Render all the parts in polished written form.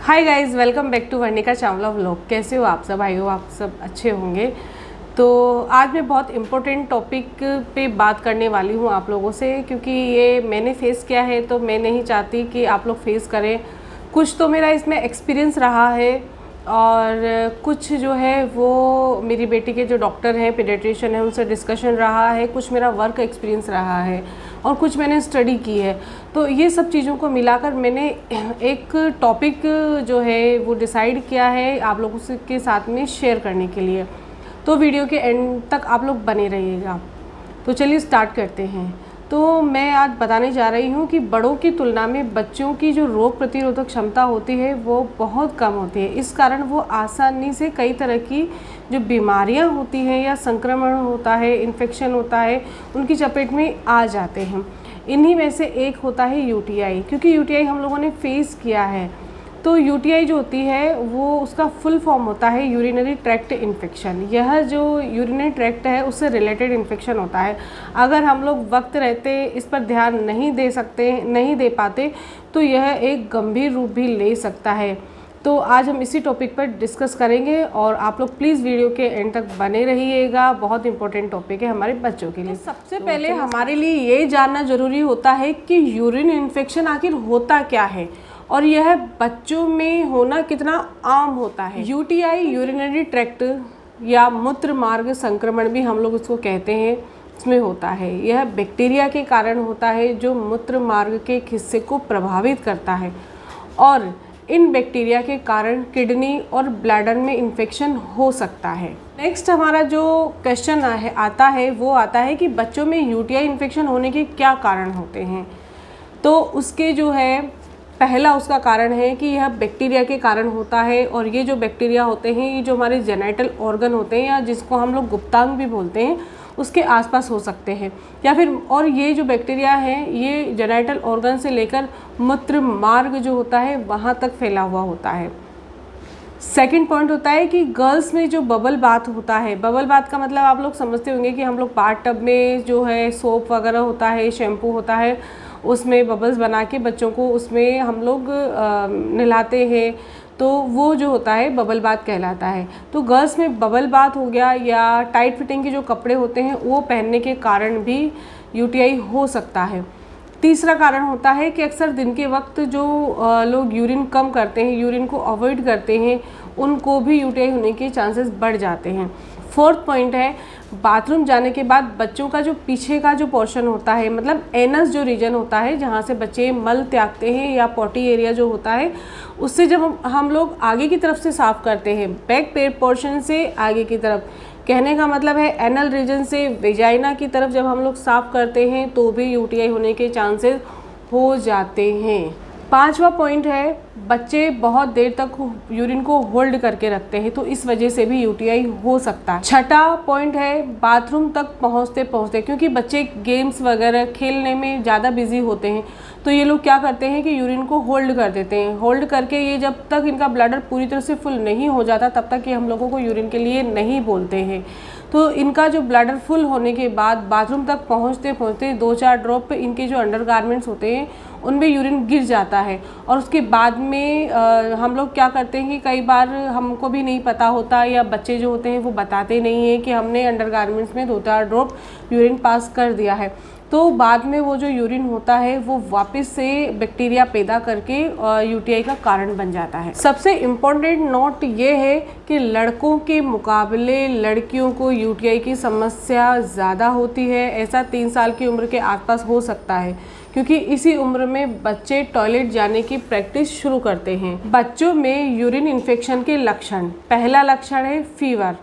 Hi guys, welcome back to Varnika Chawla vlog. कैसे हो आप सब? आई हो आप सब अच्छे होंगे। तो आज मैं बहुत इम्पोर्टेंट टॉपिक पे बात करने वाली हूँ आप लोगों से, क्योंकि ये मैंने फेस किया है तो मैं नहीं चाहती कि आप लोग फेस करें। कुछ तो मेरा इसमें एक्सपीरियंस रहा है और कुछ जो है वो मेरी बेटी के जो डॉक्टर हैं, पीडियाट्रिशियन हैं, उनसे डिस्कशन रहा है। कुछ मेरा वर्क एक्सपीरियंस रहा है और कुछ मैंने स्टडी की है। तो ये सब चीज़ों को मिलाकर मैंने एक टॉपिक जो है वो डिसाइड किया है आप लोगों के साथ में शेयर करने के लिए। तो वीडियो के एंड तक आप लोग बने रहिएगा। तो चलिए स्टार्ट करते हैं। तो मैं आज बताने जा रही हूँ कि बड़ों की तुलना में बच्चों की जो रोग प्रतिरोधक क्षमता होती है वो बहुत कम होती है। इस कारण वो आसानी से कई तरह की जो बीमारियाँ होती हैं या संक्रमण होता है, इन्फेक्शन होता है, उनकी चपेट में आ जाते हैं। इन्हीं में से एक होता है यूटीआई, क्योंकि यूटीआई हम लोगों ने फेस किया है। तो यूटीआई जो होती है वो उसका फुल फॉर्म होता है यूरिनरी ट्रैक्ट इन्फेक्शन। यह जो यूरिनरी ट्रैक्ट है उससे रिलेटेड इन्फेक्शन होता है। अगर हम लोग वक्त रहते इस पर ध्यान नहीं दे पाते तो यह एक गंभीर रूप भी ले सकता है। तो आज हम इसी टॉपिक पर डिस्कस करेंगे और आप लोग प्लीज़ वीडियो के एंड तक बने रहिएगा। बहुत इंपॉर्टेंट टॉपिक है हमारे बच्चों के लिए। सबसे पहले हमारे लिए ये जानना ज़रूरी होता है कि यूरिन इन्फेक्शन आखिर होता क्या है और यह बच्चों में होना कितना आम होता है। यूटीआई यूरिनरी ट्रैक्ट या मूत्र मार्ग संक्रमण भी हम लोग इसको कहते हैं, इसमें होता है। यह बैक्टीरिया के कारण होता है जो मूत्र मार्ग के एक हिस्से को प्रभावित करता है और इन बैक्टीरिया के कारण किडनी और ब्लैडर में इन्फेक्शन हो सकता है। नेक्स्ट हमारा जो क्वेश्चन आता है कि बच्चों में यूटीआई इन्फेक्शन होने के क्या कारण होते हैं। तो उसके जो है पहला उसका कारण है कि यह बैक्टीरिया के कारण होता है और ये जो बैक्टीरिया होते हैं ये जो हमारे जेनिटल ऑर्गन होते हैं या जिसको हम लोग गुप्तांग भी बोलते हैं उसके आसपास हो सकते हैं या फिर और ये जो बैक्टीरिया है ये जेनिटल ऑर्गन से लेकर मूत्र मार्ग जो होता है वहाँ तक फैला हुआ होता है। सेकंड पॉइंट होता है कि गर्ल्स में जो बबल बाथ होता है, बबल बाथ का मतलब आप लोग समझते होंगे कि हम लोग बाथ टब में जो है सोप वगैरह होता है, शैम्पू होता है, उसमें बबल्स बना के बच्चों को उसमें हम लोग नहलाते हैं, तो वो जो होता है बबल बाथ कहलाता है। तो गर्ल्स में बबल बाथ हो गया या टाइट फिटिंग के जो कपड़े होते हैं वो पहनने के कारण भी यूटीआई हो सकता है। तीसरा कारण होता है कि अक्सर दिन के वक्त जो लोग यूरिन कम करते हैं, यूरिन को अवॉइड करते हैं, उनको भी यूटीआई होने के चांसेस बढ़ जाते हैं। फोर्थ पॉइंट है बाथरूम जाने के बाद बच्चों का जो पीछे का जो पोर्शन होता है, मतलब एनस जो रीजन होता है जहाँ से बच्चे मल त्यागते हैं या पॉटी एरिया जो होता है, उससे जब हम लोग आगे की तरफ से साफ़ करते हैं, बैक पेट पोर्शन से आगे की तरफ, कहने का मतलब है एनल रीजन से वेजाइना की तरफ जब हम लोग साफ़ करते हैं तो भी यूटीआई होने के चांसेस हो जाते हैं। पांचवा पॉइंट है बच्चे बहुत देर तक यूरिन को होल्ड करके रखते हैं तो इस वजह से भी यूटीआई हो सकता है। छठा पॉइंट है बाथरूम तक पहुंचते क्योंकि बच्चे गेम्स वगैरह खेलने में ज़्यादा बिजी होते हैं तो ये लोग क्या करते हैं कि यूरिन को होल्ड कर देते हैं। होल्ड करके ये जब तक इनका ब्लैडर पूरी तरह से फुल नहीं हो जाता तब तक ये हम लोगों को यूरिन के लिए नहीं बोलते हैं। तो इनका जो ब्लैडर फुल होने के बाद बाथरूम तक पहुंचते 2-4 ड्रॉप इनके जो अंडरगारमेंट्स होते हैं उनमें यूरिन गिर जाता है और उसके बाद में हम लोग क्या करते हैं कि कई बार हमको भी नहीं पता होता या बच्चे जो होते हैं वो बताते नहीं हैं कि हमने अंडरगारमेंट्स में 2-4 ड्रॉप यूरिन पास कर दिया है। तो बाद में वो जो यूरिन होता है वो वापस से बैक्टीरिया पैदा करके यूटीआई का कारण बन जाता है। सबसे इम्पोर्टेंट नोट ये है कि लड़कों के मुकाबले लड़कियों को यूटीआई की समस्या ज़्यादा होती है। ऐसा 3 साल की उम्र के आसपास हो सकता है क्योंकि इसी उम्र में बच्चे टॉयलेट जाने की प्रैक्टिस शुरू करते हैं। बच्चों में यूरिन इन्फेक्शन के लक्षण, पहला लक्षण है फीवर,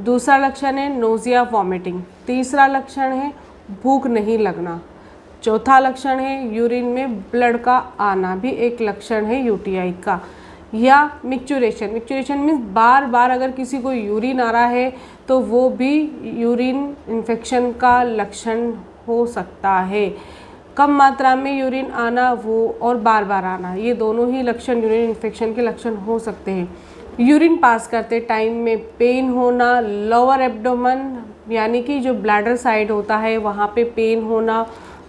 दूसरा लक्षण है नोजिया वॉमिटिंग, तीसरा लक्षण है भूख नहीं लगना, चौथा लक्षण है यूरिन में ब्लड का आना, भी एक लक्षण है यूटीआई का, या मिक्चुरेशन मीन्स बार बार अगर किसी को यूरिन आ रहा है तो वो भी यूरिन इन्फेक्शन का लक्षण हो सकता है। कम मात्रा में यूरिन आना वो और बार बार आना, ये दोनों ही लक्षण यूरिन इन्फेक्शन के लक्षण हो सकते हैं। यूरिन पास करते टाइम में पेन होना, लोअर एब्डोमेन यानी कि जो ब्लैडर साइड होता है वहाँ पे पेन होना,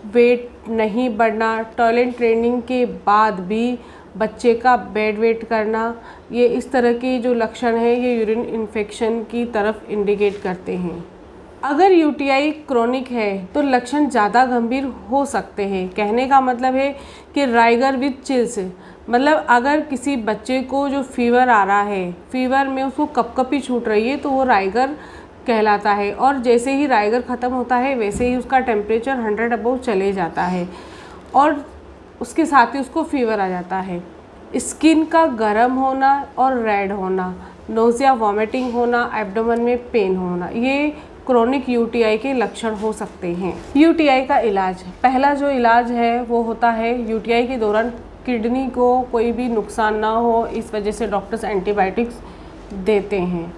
वेट नहीं बढ़ना, टॉयलेट ट्रेनिंग के बाद भी बच्चे का बेड वेट करना, ये इस तरह के जो लक्षण हैं ये यूरिन इन्फेक्शन की तरफ इंडिकेट करते हैं। अगर यूटीआई क्रोनिक है तो लक्षण ज़्यादा गंभीर हो सकते हैं। कहने का मतलब है कि राइगर विद चिल्स, मतलब अगर किसी बच्चे को जो फीवर आ रहा है, फीवर में उसको कपकपी छूट रही है, तो वो राइगर कहलाता है। और जैसे ही राइगर ख़त्म होता है वैसे ही उसका टेम्परेचर 100 अबव चले जाता है और उसके साथ ही उसको फीवर आ जाता है। स्किन का गर्म होना और रेड होना, नोज़िया वॉमिटिंग होना, एब्डोमेन में पेन होना, ये क्रोनिक यूटीआई के लक्षण हो सकते हैं। यूटीआई का इलाज, पहला जो इलाज है वो होता है यूटीआई के दौरान किडनी को कोई भी नुकसान ना हो, इस वजह से डॉक्टर्स एंटीबायोटिक्स देते हैं।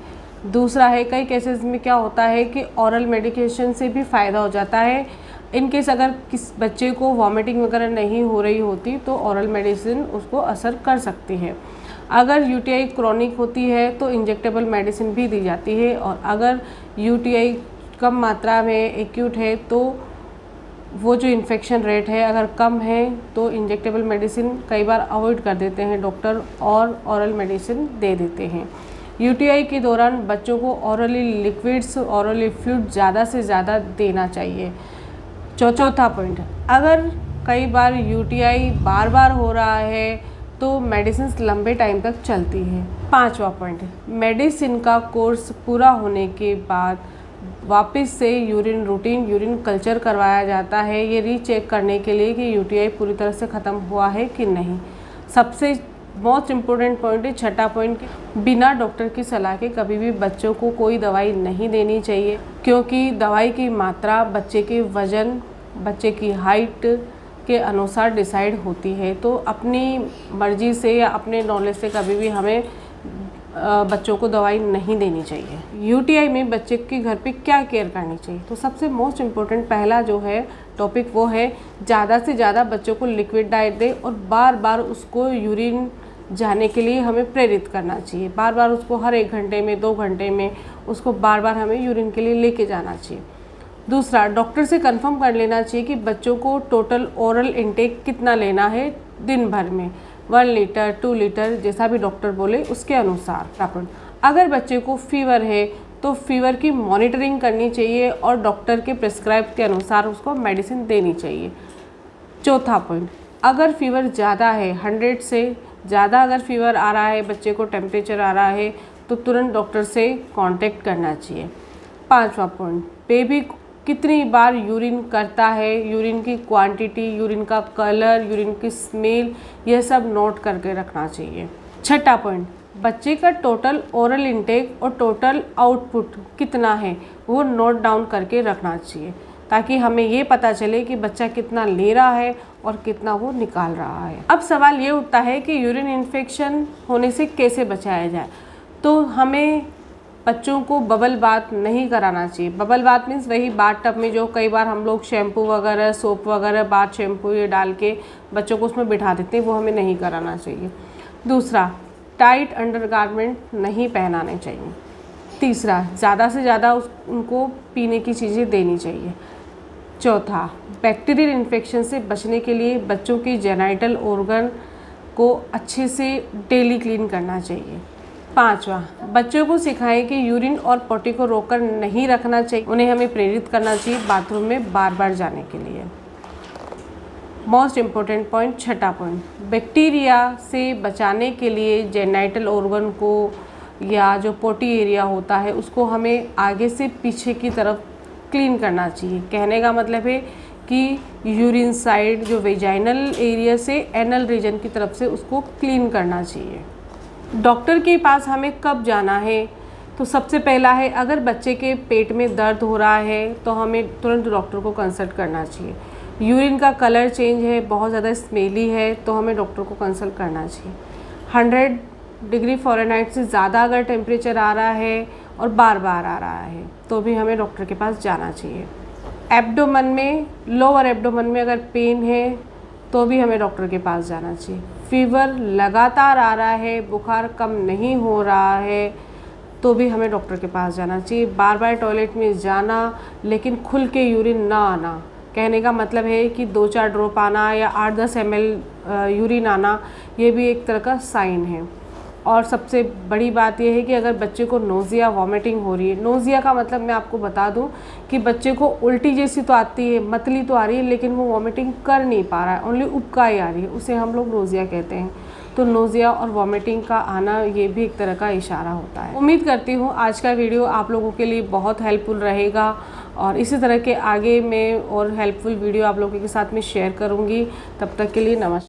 दूसरा है, कई केसेस में क्या होता है कि ऑरल मेडिकेशन से भी फ़ायदा हो जाता है। इन केस अगर किस बच्चे को वॉमिटिंग वगैरह नहीं हो रही होती तो ऑरल मेडिसिन उसको असर कर सकती है। अगर यूटीआई क्रोनिक होती है तो इंजेक्टेबल मेडिसिन भी दी जाती है, और अगर यूटीआई कम मात्रा में एक्यूट है तो वो जो इन्फेक्शन रेट है अगर कम है तो इंजेक्टेबल मेडिसिन कई बार अवॉइड कर देते हैं डॉक्टर और ऑरल मेडिसिन दे देते हैं। यूटीआई के दौरान बच्चों को ऑरली लिक्विड्स, ऑरली फ्लूइड ज़्यादा से ज़्यादा देना चाहिए। चौथा पॉइंट, अगर कई बार यूटीआई बार बार हो रहा है तो मेडिसिन लंबे टाइम तक चलती है। पांचवा पॉइंट, मेडिसिन का कोर्स पूरा होने के बाद वापस से यूरिन रूटीन यूरिन कल्चर करवाया जाता है, ये रीचेक करने के लिए कि यूटीआई पूरी तरह से ख़त्म हुआ है कि नहीं। सबसे मोस्ट इम्पोर्टेंट पॉइंट है छठा पॉइंट, बिना डॉक्टर की सलाह के कभी भी बच्चों को कोई दवाई नहीं देनी चाहिए, क्योंकि दवाई की मात्रा बच्चे के वज़न, बच्चे की हाइट के अनुसार डिसाइड होती है। तो अपनी मर्ज़ी से या अपने नॉलेज से कभी भी हमें बच्चों को दवाई नहीं देनी चाहिए। यूटीआई में बच्चे की घर पे क्या केयर करनी चाहिए, तो सबसे मोस्ट इम्पोर्टेंट पहला जो है टॉपिक वो है ज़्यादा से ज़्यादा बच्चों को लिक्विड डाइट दें और बार बार उसको यूरिन जाने के लिए हमें प्रेरित करना चाहिए। बार बार उसको हर 1 घंटे में 2 घंटे में उसको बार बार हमें यूरिन के लिए लेके जाना चाहिए। दूसरा, डॉक्टर से कंफर्म कर लेना चाहिए कि बच्चों को टोटल ओरल इनटेक कितना लेना है दिन भर में, 1 लीटर 2 लीटर जैसा भी डॉक्टर बोले उसके अनुसार। अगर बच्चे को फीवर है तो फीवर की मॉनिटरिंग करनी चाहिए और डॉक्टर के प्रिस्क्राइब के अनुसार उसको मेडिसिन देनी चाहिए। चौथा पॉइंट, अगर फीवर ज़्यादा है, 100 से ज़्यादा अगर फीवर आ रहा है, बच्चे को टेम्परेचर आ रहा है, तो तुरंत डॉक्टर से कांटेक्ट करना चाहिए। पांचवा पॉइंट, बेबी कितनी बार यूरिन करता है, यूरिन की क्वांटिटी, यूरिन का कलर, यूरिन की स्मेल, यह सब नोट करके रखना चाहिए। छठा पॉइंट, बच्चे का टोटल ओरल इनटेक और टोटल आउटपुट कितना है वो नोट डाउन करके रखना चाहिए, ताकि हमें ये पता चले कि बच्चा कितना ले रहा है और कितना वो निकाल रहा है। अब सवाल ये उठता है कि यूरिन इन्फेक्शन होने से कैसे बचाया जाए। तो हमें बच्चों को बबल बाथ नहीं कराना चाहिए। बबल बाथ मीन्स वही बाथ टब में जो कई बार हम लोग शैम्पू वगैरह, सोप वगैरह, बाथ शैम्पू ये डाल के बच्चों को उसमें बिठा देते हैं, वो हमें नहीं कराना चाहिए। दूसरा, टाइट अंडरगारमेंट नहीं पहनाने चाहिए। तीसरा, ज़्यादा से ज़्यादा उनको पीने की चीज़ें देनी चाहिए। चौथा, बैक्टीरियल इन्फेक्शन से बचने के लिए बच्चों की जेनाइटल ऑर्गन को अच्छे से डेली क्लीन करना चाहिए। पांचवा, बच्चों को सिखाएं कि यूरिन और पोटी को रोककर नहीं रखना चाहिए, उन्हें हमें प्रेरित करना चाहिए बाथरूम में बार बार जाने के लिए। मोस्ट इम्पोर्टेंट पॉइंट, छठा पॉइंट, बैक्टीरिया से बचाने के लिए जेनाइटल ऑर्गन को या जो पोटी एरिया होता है उसको हमें आगे से पीछे की तरफ क्लीन करना चाहिए। कहने का मतलब है कि यूरिन साइड जो वेजाइनल एरिया से एनल रीजन की तरफ से उसको क्लीन करना चाहिए। डॉक्टर के पास हमें कब जाना है, तो सबसे पहला है अगर बच्चे के पेट में दर्द हो रहा है तो हमें तुरंत डॉक्टर को कंसल्ट करना चाहिए। यूरिन का कलर चेंज है, बहुत ज़्यादा स्मेली है, तो हमें डॉक्टर को कंसल्ट करना चाहिए। 100 डिग्री फ़ारेनहाइट से ज़्यादा अगर टेम्परेचर आ रहा है और बार बार आ रहा है तो भी हमें डॉक्टर के पास जाना चाहिए। एब्डोमेन में, लोअर एब्डोमेन में अगर पेन है तो भी हमें डॉक्टर के पास जाना चाहिए। फीवर लगातार आ रहा है, बुखार कम नहीं हो रहा है तो भी हमें डॉक्टर के पास जाना चाहिए। बार बार टॉयलेट में जाना लेकिन खुल के यूरिन ना आना, कहने का मतलब है कि 2-4 ड्रॉप आना या 8-10 ml यूरिन आना, ये भी एक तरह का साइन है। और सबसे बड़ी बात यह है कि अगर बच्चे को नोज़िया वॉमिटिंग हो रही है, नोज़िया का मतलब मैं आपको बता दूं कि बच्चे को उल्टी जैसी तो आती है, मतली तो आ रही है, लेकिन वो वॉमिटिंग कर नहीं पा रहा है, ओनली उबकाई आ रही है, उसे हम लोग नोज़िया कहते हैं। तो नोज़िया और वॉमिटिंग का आना ये भी एक तरह का इशारा होता है। उम्मीद करती हूँ आज का वीडियो आप लोगों के लिए बहुत हेल्पफुल रहेगा और इसी तरह के आगे मैं और हेल्पफुल वीडियो आप लोगों के साथ में शेयर करूँगी। तब तक के लिए नमस्कार।